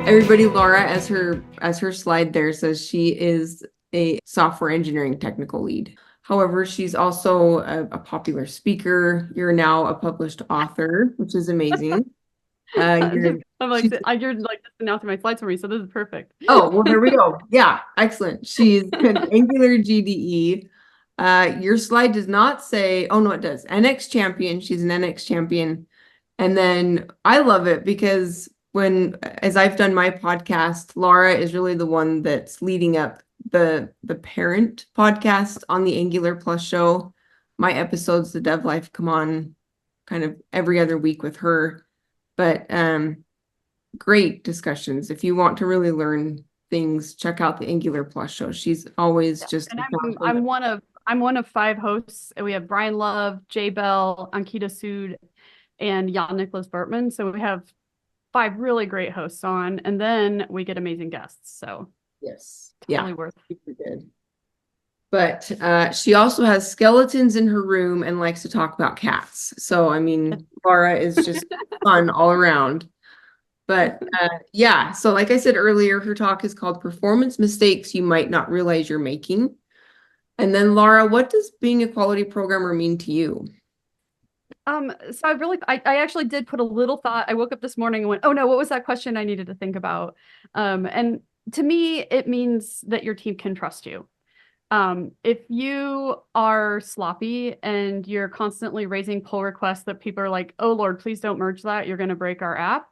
Everybody, Laura, as her slide there says, she is a software engineering technical lead. However, she's also a popular speaker. You're now a published author, which is amazing. I'm like, She's you're like just announcing my slides for me, so this is perfect. Oh, well, here we go. Yeah, excellent. She's an Angular GDE. Your slide does not say, oh no, it does. NX champion. She's an NX champion. And then I love it because as I've done my podcast, Lara is really the one that's leading up the parent podcast on the Angular Plus show. My episodes, the Dev Life, come on kind of every other week with her. But great discussions. If you want to really learn things, check out the Angular Plus show. She's always Yeah. just And I'm one of 5 hosts. And we have Brian Love, Jay Bell, Ankita Sood, and Jan Nicholas Bartman. So we have 5 really great hosts on, and then we get amazing guests. So yes, yeah, totally worth it. super good. But she also has skeletons in her room and likes to talk about cats. So I mean, Laura is just fun all around. But yeah, so like I said earlier, her talk is called Performance Mistakes You Might Not Realize You're Making. And then Laura, what does being a quality programmer mean to you? So I actually did put a little thought. I woke up this morning and went, oh no, what was that question I needed to think about? And to me, it means that your team can trust you. If you are sloppy and you're constantly raising pull requests that people are like, oh Lord, please don't merge that, you're going to break our app.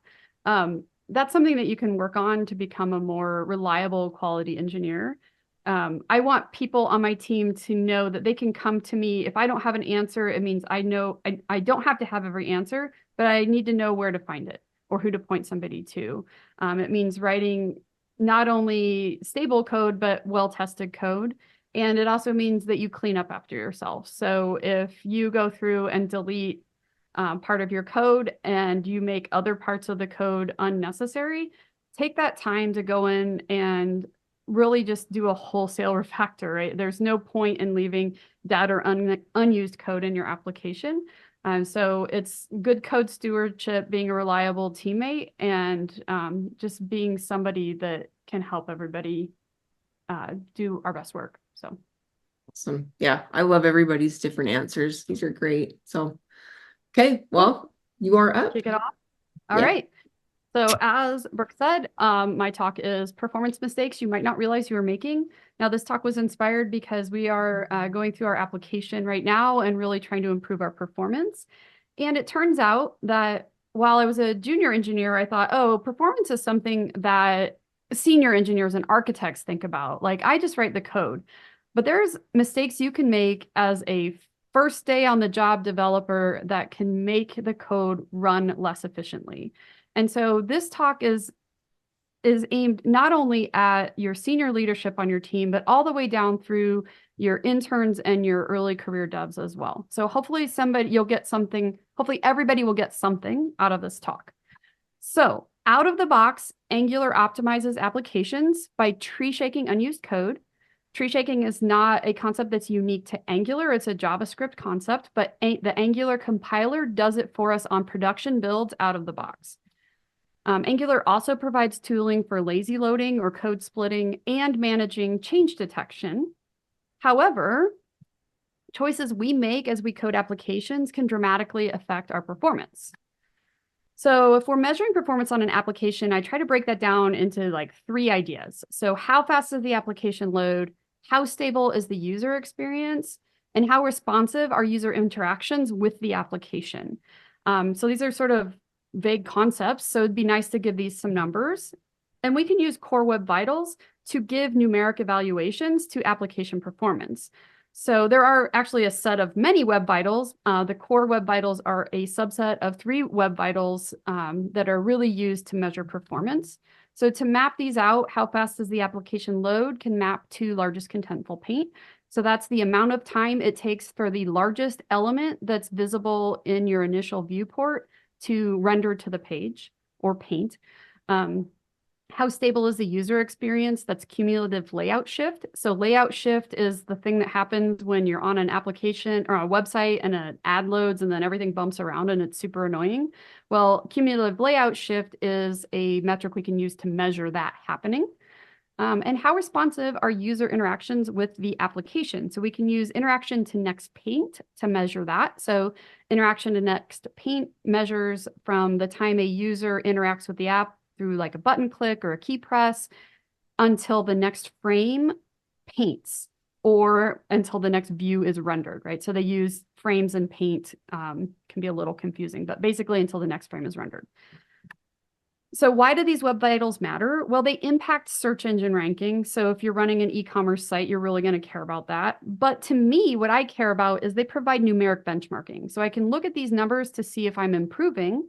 That's something that you can work on to become a more reliable quality engineer. I want people on my team to know that they can come to me. If I don't have an answer, it means I know I don't have to have every answer, but I need to know where to find it or who to point somebody to. It means writing not only stable code, but well-tested code. And it also means that you clean up after yourself. So if you go through and delete part of your code and you make other parts of the code unnecessary, take that time to go in and really just do a wholesale refactor, right? There's no point in leaving dead or unused code in your application. So it's good code stewardship, being a reliable teammate, and just being somebody that can help everybody do our best work. So Awesome. Yeah, I love everybody's different answers. These are great. So, okay, cool. well, you are up. Kick it off. All Yeah. right. So as Brooke said, my talk is performance mistakes you might not realize you are making. Now, this talk was inspired because we are going through our application right now and really trying to improve our performance. And it turns out that while I was a junior engineer, I thought, oh, performance is something that senior engineers and architects think about. Like, I just write the code. But there's mistakes you can make as a first day on the job developer that can make the code run less efficiently. And so this talk is aimed not only at your senior leadership on your team, but all the way down through your interns and your early career devs as well. So hopefully hopefully everybody will get something out of this talk. So out of the box, Angular optimizes applications by tree shaking unused code. Tree shaking is not a concept that's unique to Angular. It's a JavaScript concept, but the Angular compiler does it for us on production builds out of the box. Angular also provides tooling for lazy loading or code splitting and managing change detection. However, choices we make as we code applications can dramatically affect our performance. So if we're measuring performance on an application, I try to break that down into like 3 ideas. So how fast does the application load? How stable is the user experience? And how responsive are user interactions with the application? So these are sort of vague concepts, so it'd be nice to give these some numbers. And we can use Core Web Vitals to give numeric evaluations to application performance. So there are actually a set of many Web Vitals. The Core Web Vitals are a subset of 3 Web Vitals that are really used to measure performance. So to map these out, how fast does the application load can map to largest contentful paint. So that's the amount of time it takes for the largest element that's visible in your initial viewport to render to the page or paint. How stable is the user experience? That's cumulative layout shift. So layout shift is the thing that happens when you're on an application or a website and an ad loads and then everything bumps around and it's super annoying. Well, cumulative layout shift is a metric we can use to measure that happening. And how responsive are user interactions with the application? So we can use interaction to next paint to measure that. So interaction to next paint measures from the time a user interacts with the app through like a button click or a key press until the next frame paints or until the next view is rendered, right? So they use frames and paint, can be a little confusing, but basically until the next frame is rendered. So why do these web vitals matter? Well, they impact search engine ranking. So if you're running an e-commerce site, you're really going to care about that. But to me, what I care about is they provide numeric benchmarking. So I can look at these numbers to see if I'm improving.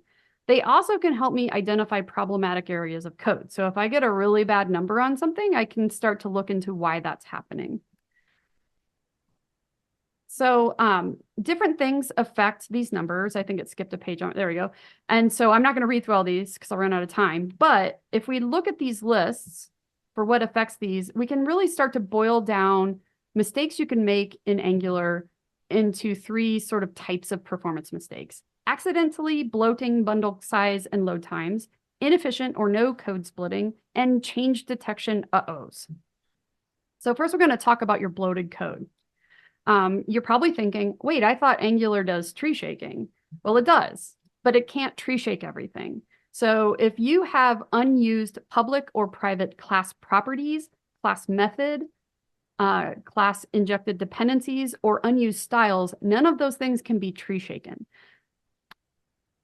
They also can help me identify problematic areas of code. So if I get a really bad number on something, I can start to look into why that's happening. So different things affect these numbers. I think it skipped a page on, there we go. And so I'm not going to read through all these because I'll run out of time. But if we look at these lists for what affects these, we can really start to boil down mistakes you can make in Angular into three sort of types of performance mistakes. Accidentally bloating bundle size and load times, inefficient or no code splitting, and change detection uh-ohs. So first we're going to talk about your bloated code. You're probably thinking, wait, I thought Angular does tree shaking. Well, it does, but it can't tree shake everything. So if you have unused public or private class properties, class method, class injected dependencies, or unused styles, none of those things can be tree shaken.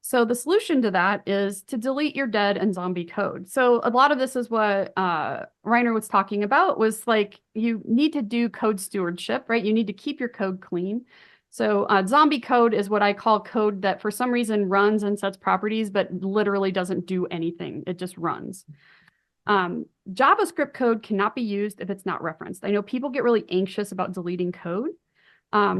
So the solution to that is to delete your dead and zombie code. So a lot of this is what Reiner was talking about, was like you need to do code stewardship, right? You need to keep your code clean. So zombie code is what I call code that for some reason runs and sets properties, but literally doesn't do anything. It just runs. JavaScript code cannot be used if it's not referenced. I know people get really anxious about deleting code.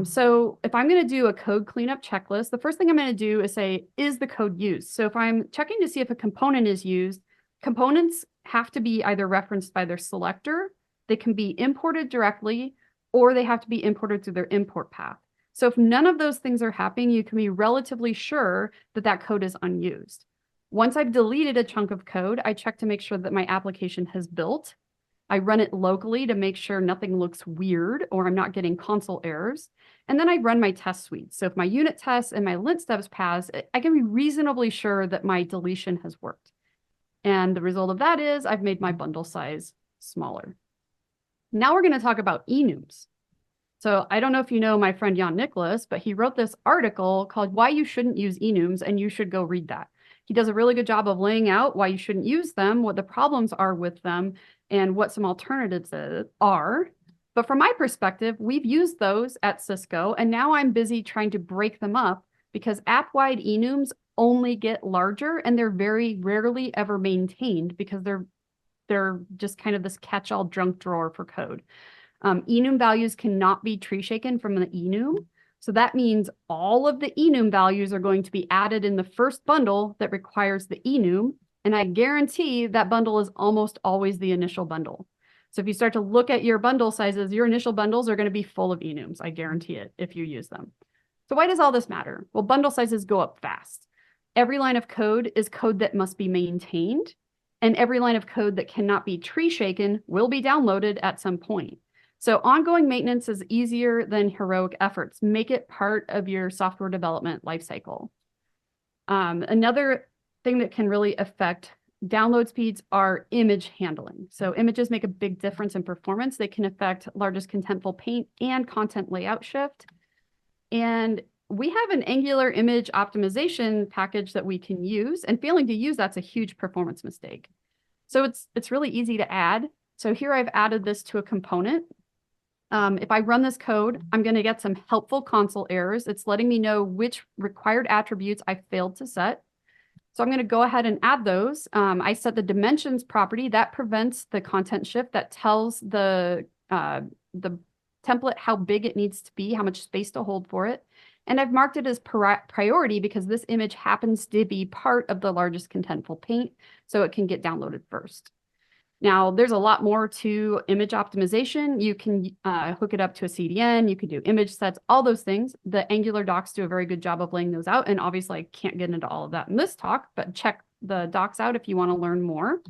So if I'm going to do a code cleanup checklist, the first thing I'm going to do is say, is the code used? So if I'm checking to see if a component is used, components have to be either referenced by their selector, they can be imported directly, or they have to be imported through their import path. So if none of those things are happening, you can be relatively sure that that code is unused. Once I've deleted a chunk of code, I check to make sure that my application has built. I run it locally to make sure nothing looks weird or I'm not getting console errors. And then I run my test suite. So if my unit tests and my lint stubs pass, I can be reasonably sure that my deletion has worked. And the result of that is I've made my bundle size smaller. Now we're going to talk about enums. So I don't know if you know my friend Jan Nicholas, but he wrote this article called Why You Shouldn't Use Enums, and you should go read that. He does a really good job of laying out why you shouldn't use them, what the problems are with them, and what some alternatives are. But from my perspective, we've used those at Cisco, and now I'm busy trying to break them up because app-wide enums only get larger and they're very rarely ever maintained because they're just kind of this catch-all junk drawer for code. Enum values cannot be tree shaken from the enum. So that means all of the enum values are going to be added in the first bundle that requires the enum. And I guarantee that bundle is almost always the initial bundle. So if you start to look at your bundle sizes, your initial bundles are going to be full of enums. I guarantee it if you use them. So why does all this matter? Well, bundle sizes go up fast. Every line of code is code that must be maintained. And every line of code that cannot be tree shaken will be downloaded at some point. So ongoing maintenance is easier than heroic efforts. Make it part of your software development lifecycle. Another thing that can really affect download speeds are image handling. So images make a big difference in performance. They can affect largest contentful paint and content layout shift. And we have an Angular image optimization package that we can use, and failing to use that's a huge performance mistake. So it's really easy to add. So here I've added this to a component. If I run this code, I'm going to get some helpful console errors. It's letting me know which required attributes I failed to set. So I'm going to go ahead and add those. I set the dimensions property that prevents the content shift, that tells the template how big it needs to be, how much space to hold for it. And I've marked it as priority because this image happens to be part of the largest contentful paint, so it can get downloaded first. Now, there's a lot more to image optimization. You can hook it up to a CDN. You can do image sets, all those things. The Angular docs do a very good job of laying those out. And obviously, I can't get into all of that in this talk, but check the docs out if you want to learn more.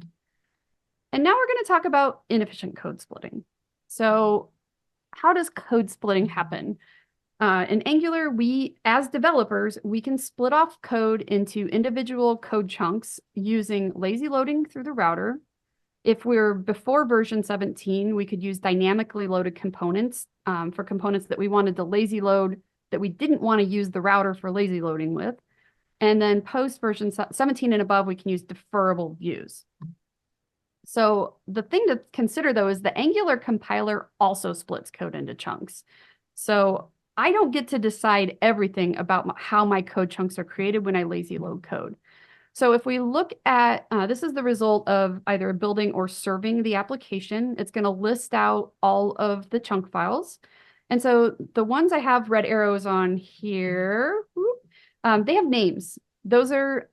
And now we're going to talk about inefficient code splitting. So how does code splitting happen? In Angular, as developers, we can split off code into individual code chunks using lazy loading through the router. If we're before version 17, we could use dynamically loaded components for components that we wanted to lazy load that we didn't want to use the router for lazy loading with. And then post version 17 and above, we can use deferrable views. So the thing to consider, though, is the Angular compiler also splits code into chunks. So I don't get to decide everything about how my code chunks are created when I lazy load code. So if we look at, this is the result of either building or serving the application. It's going to list out all of the chunk files. And so the ones I have red arrows on here, they have names. These are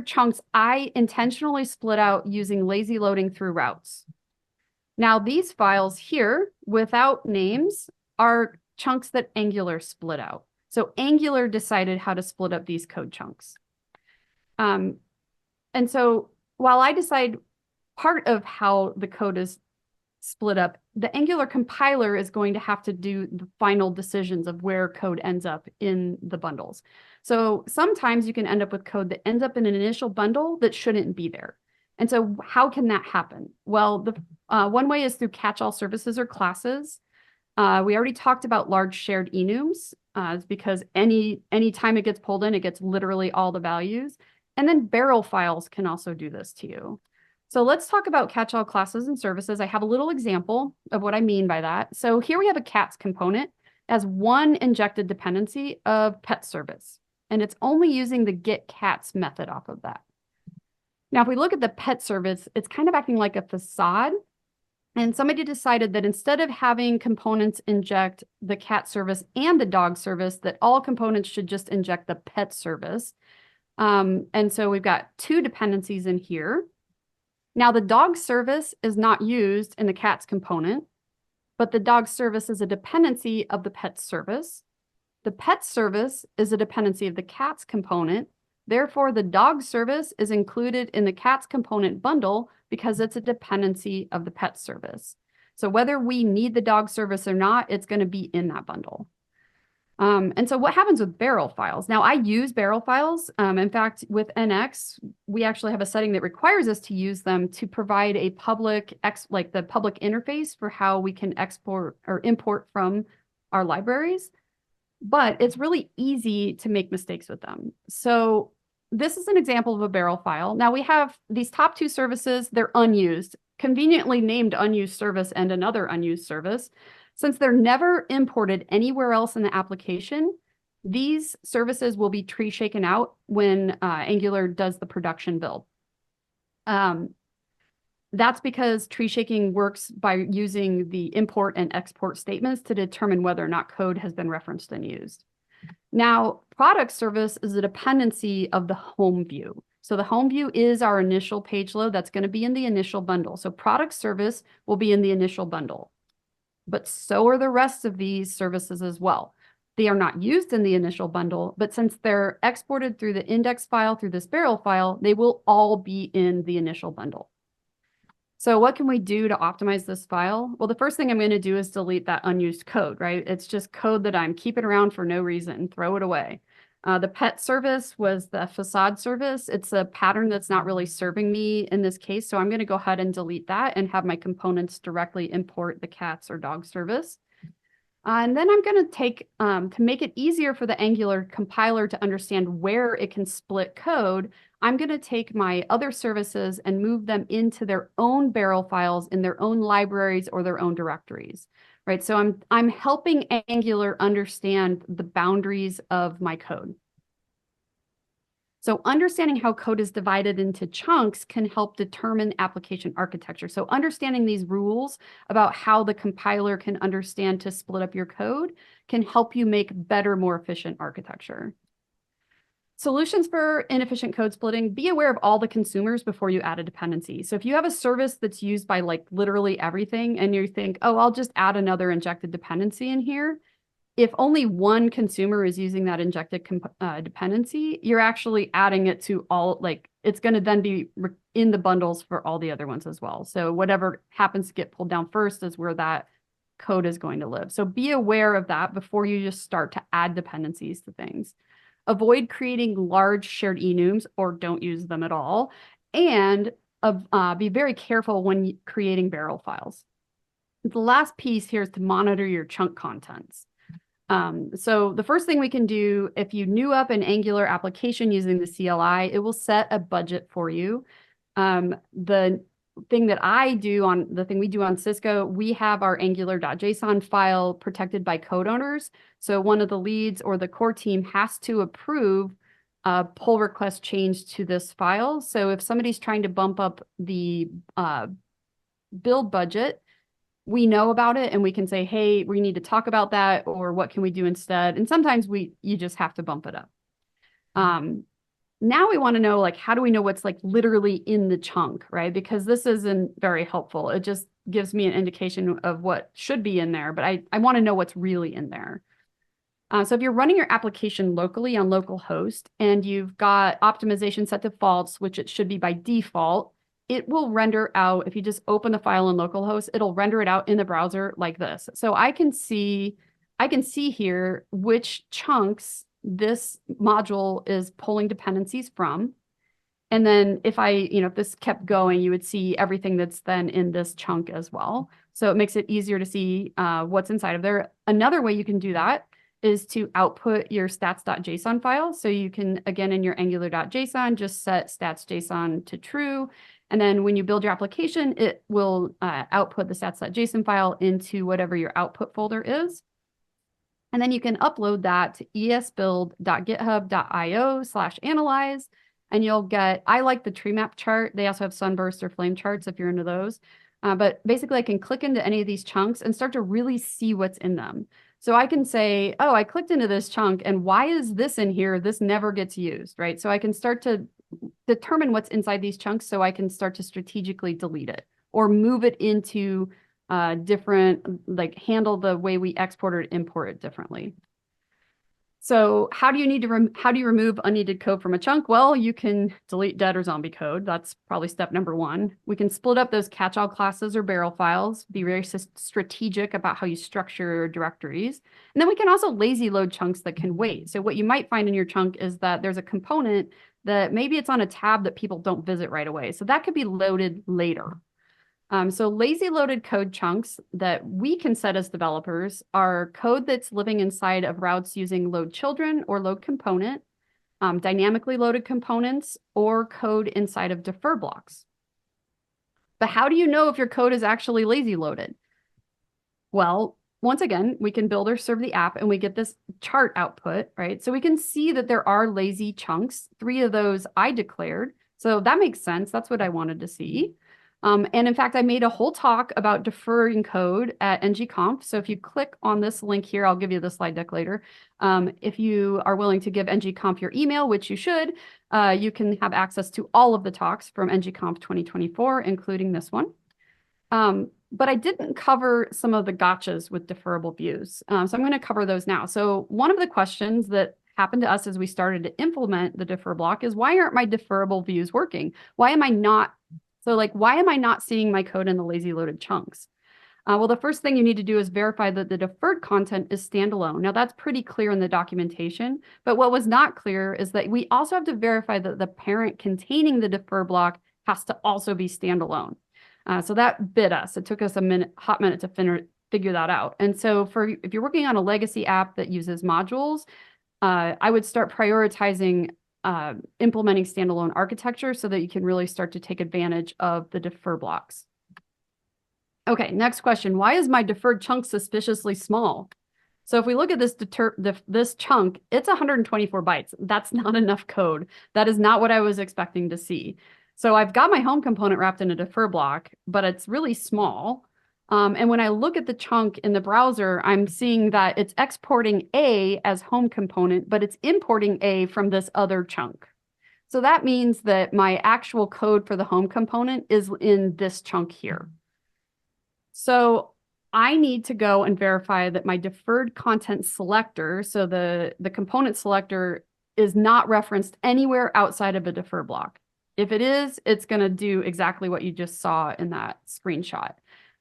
chunks I intentionally split out using lazy loading through routes. Now these files here without names are chunks that Angular split out. So Angular decided how to split up these code chunks. And so while I decide part of how the code is split up, the Angular compiler is going to have to do the final decisions of where code ends up in the bundles. So sometimes you can end up with code that ends up in an initial bundle that shouldn't be there. And so how can that happen? Well, the one way is through catch-all services or classes. We already talked about large shared enums because any time it gets pulled in, it gets literally all the values. And then barrel files can also do this to you. So let's talk about catch-all classes and services. I have a little example of what I mean by that. So here we have a cats component as one injected dependency of pet service, and it's only using the get cats method off of that. Now, if we look at the pet service, it's kind of acting like a facade. And somebody decided that instead of having components inject the cat service and the dog service, that all components should just inject the pet service. And so we've got two dependencies in here. Now the dog service is not used in the cats component, but the dog service is a dependency of the pet service. The pet service is a dependency of the cats component. Therefore, the dog service is included in the cats component bundle because it's a dependency of the pet service. So whether we need the dog service or not, it's going to be in that bundle. And so what happens with barrel files? Now I use barrel files. In fact, with NX, we actually have a setting that requires us to use them to provide a public, like the public interface for how we can export or import from our libraries. But it's really easy to make mistakes with them. So this is an example of a barrel file. Now we have these top two services, they're unused, conveniently named unused service and another unused service. Since they're never imported anywhere else in the application, these services will be tree shaken out when Angular does the production build. That's because tree shaking works by using the import and export statements to determine whether or not code has been referenced and used. Now, product service is a dependency of the home view. So the home view is our initial page load that's going to be in the initial bundle. So product service will be in the initial bundle. But so are the rest of these services as well. They are not used in the initial bundle, but since they're exported through the index file, through this barrel file, they will all be in the initial bundle. So what can we do to optimize this file? Well, the first thing I'm going to do is delete that unused code, right? It's just code that I'm keeping around for no reason, throw it away. The pet service was the facade service. It's a pattern that's not really serving me in this case. So I'm going to go ahead and delete that and have my components directly import the cats or dog service. And then I'm going to take, to make it easier for the Angular compiler to understand where it can split code, I'm going to take my other services and move them into their own barrel files in their own libraries or their own directories. Right, so I'm helping Angular understand the boundaries of my code. So understanding how code is divided into chunks can help determine application architecture. So understanding these rules about how the compiler can understand to split up your code can help you make better, more efficient architecture. Solutions for inefficient code splitting, be aware of all the consumers before you add a dependency. So if you have a service that's used by like literally everything and you think, oh, I'll just add another injected dependency in here, if only one consumer is using that injected dependency, you're actually adding it to all, like it's going to then be in the bundles for all the other ones as well. So whatever happens to get pulled down first is where that code is going to live. So be aware of that before you just start to add dependencies to things. Avoid creating large shared enums or don't use them at all. And be very careful when creating barrel files. The last piece here is to monitor your chunk contents. So the first thing we can do, if you new up an Angular application using the CLI, it will set a budget for you. The thing we do on Cisco, we have our angular.json file protected by code owners. So one of the leads or the core team has to approve a pull request change to this file. So if somebody's trying to bump up the build budget, we know about it and we can say, hey, we need to talk about that, or what can we do instead? And sometimes you just have to bump it up. Now we want to know, like, how do we know what's like literally in the chunk, right? Because this isn't very helpful. It just gives me an indication of what should be in there, but I want to know what's really in there. So if you're running your application locally on localhost and you've got optimization set to false, which it should be by default, it will render out, if you just open the file in localhost, it'll render it out in the browser like this. So I can see here which chunks this module is pulling dependencies from. And then if this kept going, you would see everything that's then in this chunk as well. So it makes it easier to see what's inside of there. Another way you can do that is to output your stats.json file. So you can, again, in your angular.json, just set stats.json to true. And then when you build your application, it will output the stats.json file into whatever your output folder is. And then you can upload that to esbuild.github.io/analyze. And you'll get, I like the tree map chart. They also have sunburst or flame charts if you're into those. But basically I can click into any of these chunks and start to really see what's in them. So I can say, oh, I clicked into this chunk and why is this in here? This never gets used, right? So I can start to determine what's inside these chunks so I can start to strategically delete it or move it into different, like handle the way we export or import it differently. So how do you remove unneeded code from a chunk? Well, you can delete dead or zombie code. That's probably step number one. We can split up those catch-all classes or barrel files, be very strategic about how you structure your directories. And then we can also lazy load chunks that can wait. So what you might find in your chunk is that there's a component that maybe it's on a tab that people don't visit right away. So that could be loaded later. So lazy loaded code chunks that we can set as developers are code that's living inside of routes using load children or load component, dynamically loaded components, or code inside of defer blocks. But how do you know if your code is actually lazy loaded? Well, once again, we can build or serve the app and we get this chart output, right? So we can see that there are lazy chunks. 3 of those I declared. So that makes sense. That's what I wanted to see. And in fact, I made a whole talk about deferring code at ng-conf. So if you click on this link here, I'll give you the slide deck later. If you are willing to give ng-conf your email, which you should, you can have access to all of the talks from ng-conf 2024, including this one. But I didn't cover some of the gotchas with deferrable views. So I'm going to cover those now. So one of the questions that happened to us as we started to implement the defer block is, why aren't my deferrable views working? Why am I not seeing my code in the lazy loaded chunks? Well, the first thing you need to do is verify that the deferred content is standalone. Now that's pretty clear in the documentation, but what was not clear is that we also have to verify that the parent containing the defer block has to also be standalone. So that bit us. It took us a hot minute to figure that out. And so if you're working on a legacy app that uses modules, I would start prioritizing implementing standalone architecture so that you can really start to take advantage of the defer blocks. Okay, next question. Why is my deferred chunk suspiciously small? So if we look at this chunk, it's 124 bytes. That's not enough code. That is not what I was expecting to see. So I've got my home component wrapped in a defer block, but it's really small. And when I look at the chunk in the browser, I'm seeing that it's exporting A as home component, but it's importing A from this other chunk. So that means that my actual code for the home component is in this chunk here. So I need to go and verify that my deferred content selector, so the component selector, is not referenced anywhere outside of a defer block. If it is, it's going to do exactly what you just saw in that screenshot.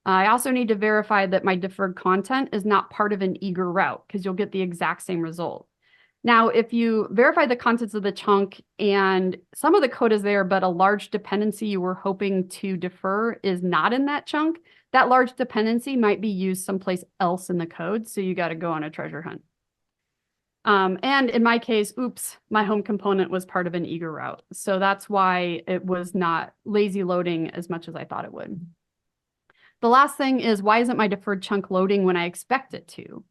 I also need to verify that my deferred content is not part of an eager route, because you'll get the exact same result. Now, if you verify the contents of the chunk and some of the code is there, but a large dependency you were hoping to defer is not in that chunk, that large dependency might be used someplace else in the code. So you got to go on a treasure hunt. And in my case, oops, my home component was part of an eager route. So that's why it was not lazy loading as much as I thought it would. The last thing is, why isn't my deferred chunk loading when I expect it to?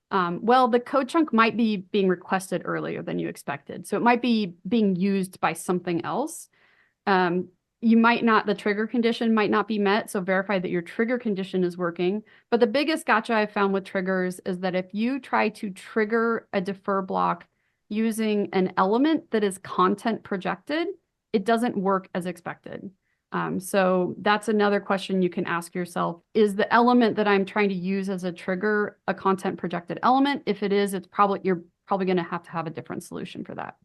Well, the code chunk might be being requested earlier than you expected. So it might be being used by something else. The trigger condition might not be met. So verify that your trigger condition is working. But the biggest gotcha I've found with triggers is that if you try to trigger a defer block using an element that is content projected, it doesn't work as expected. So that's another question you can ask yourself. Is the element that I'm trying to use as a trigger a content projected element? If it is, you're probably going to have a different solution for that.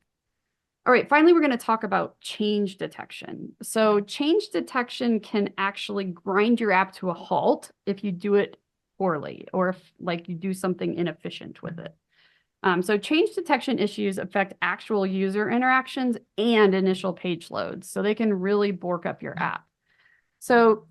All right, finally, we're going to talk about change detection. So change detection can actually grind your app to a halt if you do it poorly, or if you do something inefficient with it. So change detection issues affect actual user interactions and initial page loads. So they can really bork up your app. So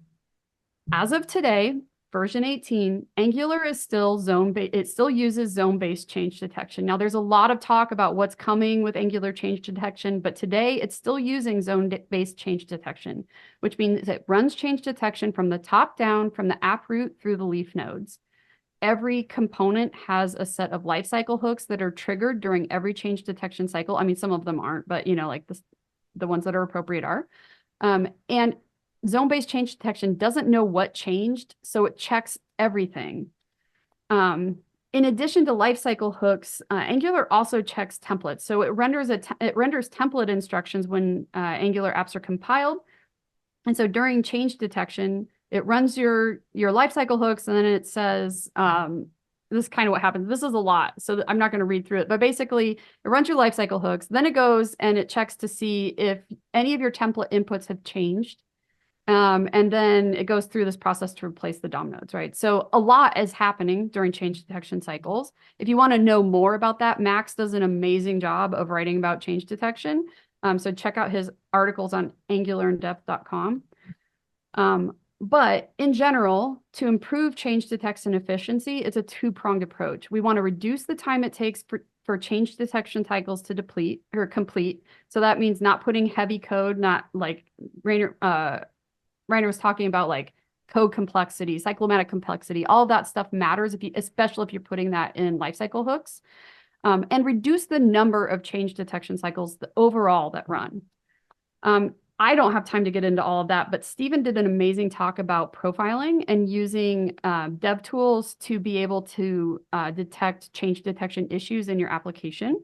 as of today, version 18, Angular is still zone-based. It still uses zone-based change detection. Now, there's a lot of talk about what's coming with Angular change detection, but today it's still using zone-based change detection, which means it runs change detection from the top down, from the app root through the leaf nodes. Every component has a set of lifecycle hooks that are triggered during every change detection cycle. I mean, some of them aren't, but the ones that are appropriate are. And zone-based change detection doesn't know what changed, so it checks everything. In addition to lifecycle hooks, Angular also checks templates. So it renders template instructions when Angular apps are compiled. And so during change detection, it runs your lifecycle hooks, and then it says, this is kind of what happens. This is a lot, so I'm not going to read through it. But basically, it runs your lifecycle hooks. Then it goes and it checks to see if any of your template inputs have changed. And then it goes through this process to replace the DOM nodes, right? So a lot is happening during change detection cycles. If you want to know more about that, Max does an amazing job of writing about change detection. So check out his articles on angularinDepth.com. But in general, to improve change detection efficiency, it's a two-pronged approach. We want to reduce the time it takes for change detection cycles to deplete or complete. So that means not putting heavy code, not like Rainer was talking about, code complexity, cyclomatic complexity. All of that stuff matters, especially if you're putting that in lifecycle hooks, and reduce the number of change detection cycles overall that run. I don't have time to get into all of that, but Stephen did an amazing talk about profiling and using dev tools to be able to detect change detection issues in your application.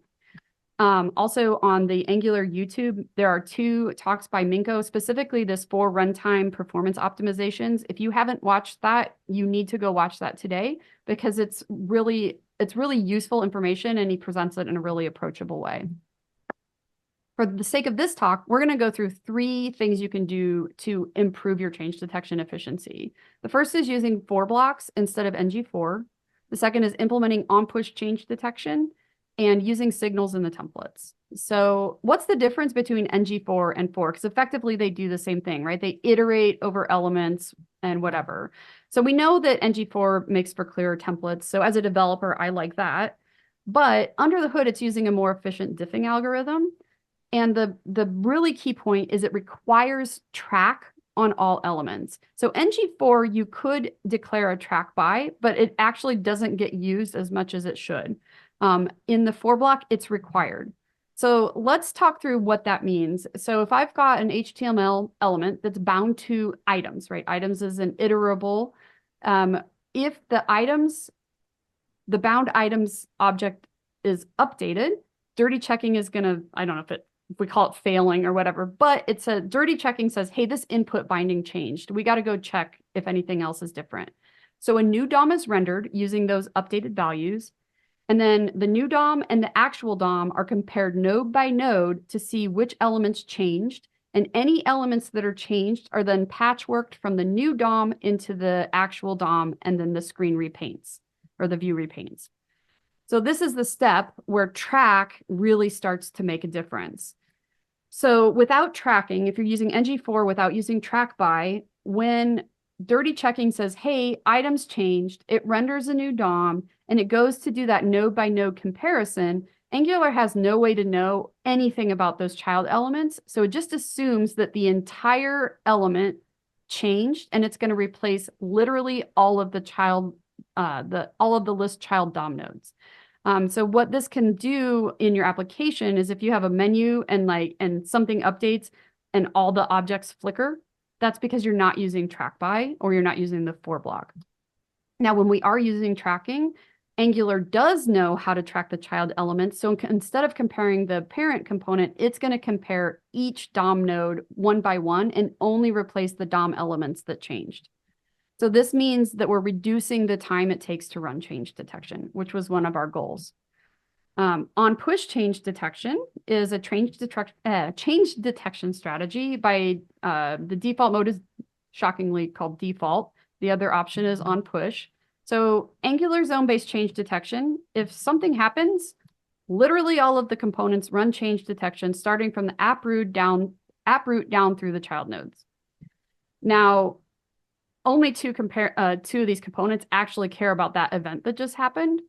Also on the Angular YouTube, there are 2 talks by Minko, specifically this for runtime performance optimizations. If you haven't watched that, you need to go watch that today, because it's really useful information, and he presents it in a really approachable way. For the sake of this talk, we're going to go through 3 things you can do to improve your change detection efficiency. The first is using for blocks instead of ng-for. The second is implementing OnPush change detection and using signals in the templates. So what's the difference between ng-for and for? Because effectively they do the same thing, right? They iterate over elements and whatever. So we know that ng-for makes for clearer templates. So as a developer, I like that. But under the hood, it's using a more efficient diffing algorithm. And the really key point is it requires track on all elements. So ng-for, you could declare a track by, but it actually doesn't get used as much as it should. In the for block, it's required. So let's talk through what that means. So if I've got an HTML element that's bound to items, right? Items is an iterable If the bound items object is updated, dirty checking is going to, I don't know if we call it failing or whatever, but it's a dirty checking says, hey, this input binding changed. We got to go check if anything else is different. So a new DOM is rendered using those updated values. And then the new DOM and the actual DOM are compared node by node to see which elements changed. And any elements that are changed are then patchworked from the new DOM into the actual DOM, and then the screen repaints or the view repaints. So this is the step where track really starts to make a difference. So without tracking, if you're using ng-for without using track by, when dirty checking says, hey, items changed, it renders a new DOM, and it goes to do that node by node comparison, Angular has no way to know anything about those child elements. So it just assumes that the entire element changed, and it's going to replace literally all of the list child DOM nodes. So what this can do in your application is if you have a menu and something updates and all the objects flicker, that's because you're not using track by or you're not using the for block. Now, when we are using tracking, Angular does know how to track the child elements. So instead of comparing the parent component, it's going to compare each DOM node one by one and only replace the DOM elements that changed. So this means that we're reducing the time it takes to run change detection, which was one of our goals. OnPush change detection is a change detection strategy. By the default mode is shockingly called default. The other option is OnPush. So Angular zone-based change detection, if something happens, literally all of the components run change detection starting from the app root down through the child nodes. Now, only two of these components actually care about that event that just happened.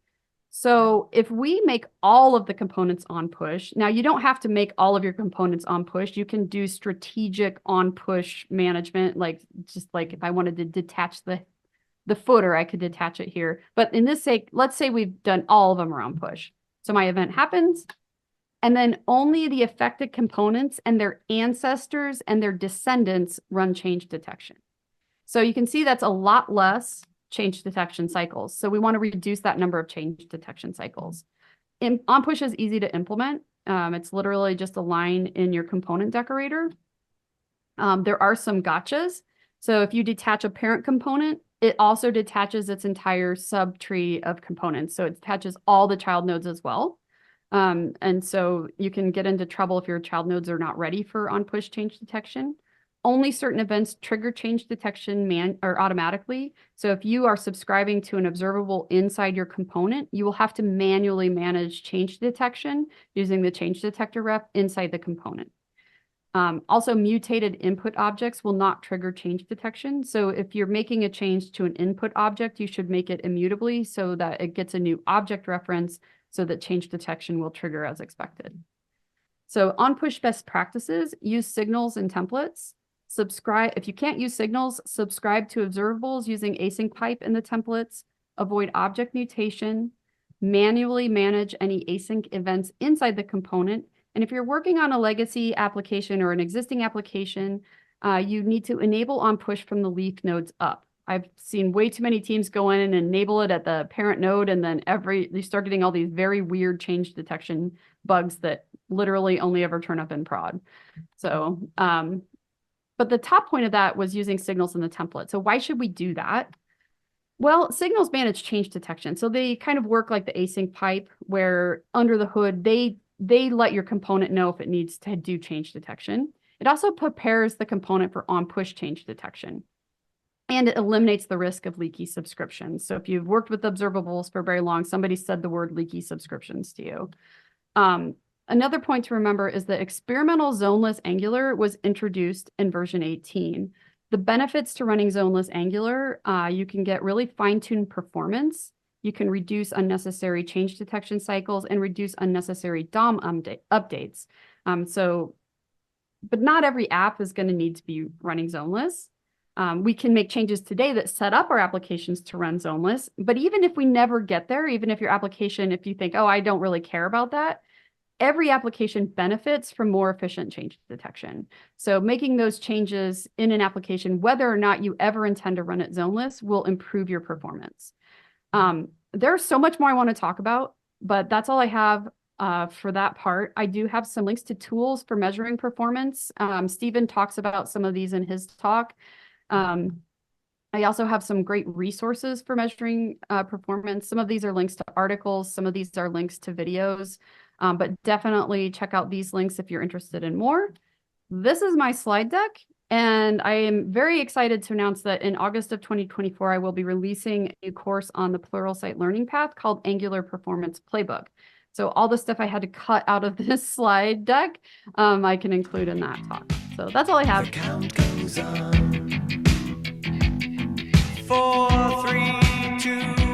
So if we make all of the components on push, now you don't have to make all of your components on push. You can do strategic on push management, just like if I wanted to detach the footer, I could detach it here. But in this sake, let's say we've done all of them around push. So my event happens, and then only the affected components and their ancestors and their descendants run change detection. So you can see that's a lot less change detection cycles. So we want to reduce that number of change detection cycles. OnPush is easy to implement. It's literally just a line in your component decorator. There are some gotchas. So if you detach a parent component, it also detaches its entire subtree of components. So it detaches all the child nodes as well. And so you can get into trouble if your child nodes are not ready for OnPush change detection. Only certain events trigger change detection automatically. So if you are subscribing to an observable inside your component, you will have to manually manage change detection using the change detector rep inside the component. Also, mutated input objects will not trigger change detection. So if you're making a change to an input object, you should make it immutably so that it gets a new object reference so that change detection will trigger as expected. So OnPush best practices, use signals and templates. If you can't use signals, subscribe to observables using async pipe in the templates, avoid object mutation, manually manage any async events inside the component. And if you're working on a legacy application or an existing application, you need to enable OnPush from the leaf nodes up. I've seen way too many teams go in and enable it at the parent node, and then you start getting all these very weird change detection bugs that literally only ever turn up in prod. So, but the top point of that was using signals in the template. So why should we do that? Well, signals manage change detection. So they kind of work like the async pipe, where under the hood, they let your component know if it needs to do change detection. It also prepares the component for on-push change detection. And it eliminates the risk of leaky subscriptions. So if you've worked with observables for very long, somebody said the word leaky subscriptions to you. Another point to remember is that experimental zoneless Angular was introduced in version 18. The benefits to running zoneless Angular, you can get really fine-tuned performance. You can reduce unnecessary change detection cycles and reduce unnecessary DOM updates. But not every app is going to need to be running zoneless. We can make changes today that set up our applications to run zoneless. But even if we never get there, even if your application, if you think, oh, I don't really care about that, every application benefits from more efficient change detection. So making those changes in an application, whether or not you ever intend to run it zoneless, will improve your performance. There's so much more I want to talk about, but that's all I have for that part. I do have some links to tools for measuring performance. Stephen talks about some of these in his talk. I also have some great resources for measuring performance. Some of these are links to articles. Some of these are links to videos, but definitely check out these links if you're interested in more. This is my slide deck, and I am very excited to announce that in August of 2024, I will be releasing a new course on the Pluralsight learning path called Angular Performance Playbook. So all the stuff I had to cut out of this slide deck, I can include in that talk. So that's all I have. The count goes on. 4, 3, 2